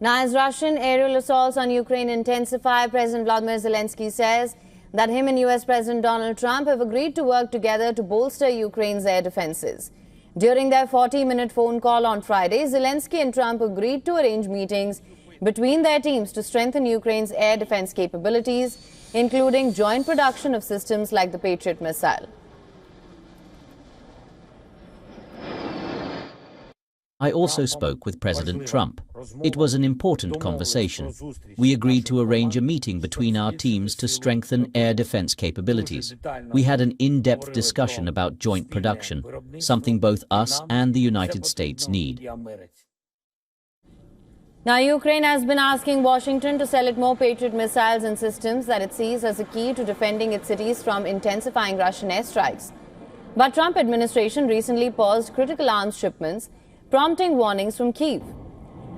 Now, as Russian aerial assaults on Ukraine intensify, President Vladimir Zelensky says that him and US President Donald Trump have agreed to work together to bolster Ukraine's air defenses. During their 40-minute phone call on Friday, Zelensky and Trump agreed to arrange meetings between their teams to strengthen Ukraine's air defense capabilities, including joint production of systems like the Patriot missile. I also spoke with President Trump. It was an important conversation. We agreed to arrange a meeting between our teams to strengthen air defense capabilities. We had an in-depth discussion about joint production, something both us and the United States need. Now, Ukraine has been asking Washington to sell it more Patriot missiles and systems that it sees as a key to defending its cities from intensifying Russian airstrikes. But Trump administration recently paused critical arms shipments, prompting warnings from Kyiv.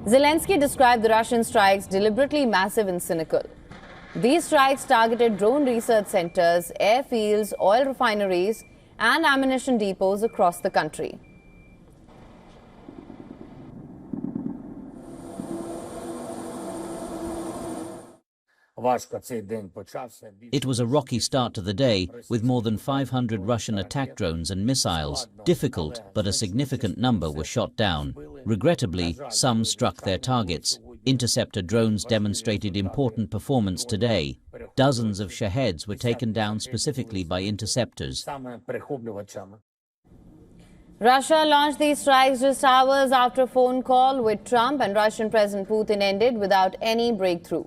Zelensky described the Russian strikes deliberately massive and cynical. These strikes targeted drone research centers, airfields, oil refineries, and ammunition depots across the country. It was a rocky start to the day, with more than 500 Russian attack drones and missiles. Difficult, but a significant number were shot down. Regrettably, some struck their targets. Interceptor drones demonstrated important performance today. Dozens of Shaheds were taken down specifically by interceptors. Russia launched these strikes just hours after a phone call with Trump and Russian President Putin ended without any breakthrough.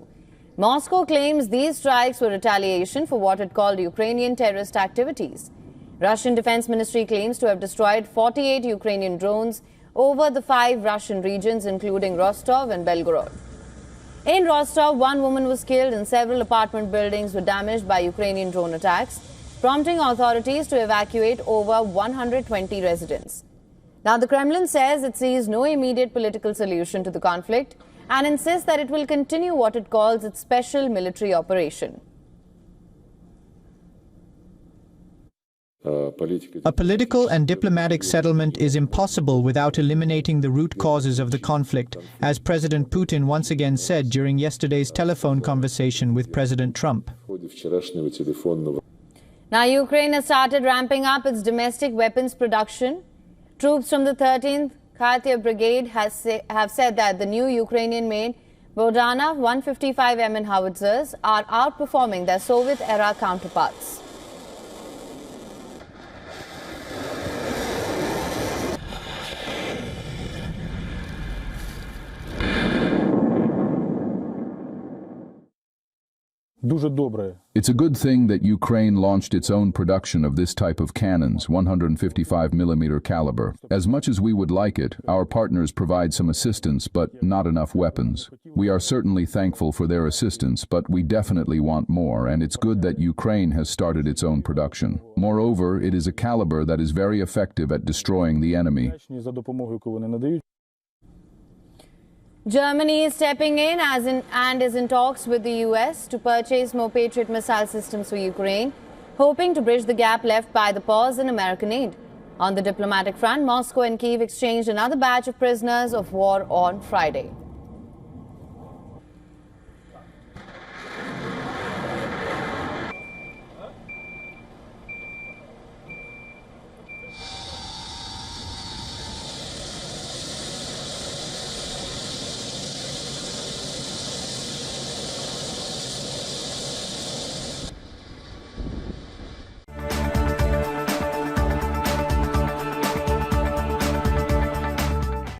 Moscow claims these strikes were retaliation for what it called Ukrainian terrorist activities. Russian Defense Ministry claims to have destroyed 48 Ukrainian drones over the 5 Russian regions, including Rostov and Belgorod. In Rostov, one woman was killed and several apartment buildings were damaged by Ukrainian drone attacks, prompting authorities to evacuate over 120 residents. Now, the Kremlin says it sees no immediate political solution to the conflict and insists that it will continue what it calls its special military operation. A political and diplomatic settlement is impossible without eliminating the root causes of the conflict, as President Putin once again said during yesterday's telephone conversation with President Trump. Now, Ukraine has started ramping up its domestic weapons production. Troops from the 13th Kyiv Brigade have said that the new Ukrainian-made Bodana 155mm howitzers are outperforming their Soviet-era counterparts. It's a good thing that Ukraine launched its own production of this type of cannons, 155mm caliber. As much as we would like it, our partners provide some assistance, but not enough weapons. We are certainly thankful for their assistance, but we definitely want more, and it's good that Ukraine has started its own production. Moreover, it is a caliber that is very effective at destroying the enemy. Germany is stepping in and is in talks with the US to purchase more Patriot missile systems for Ukraine, hoping to bridge the gap left by the pause in American aid. On the diplomatic front, Moscow and Kyiv exchanged another batch of prisoners of war on Friday.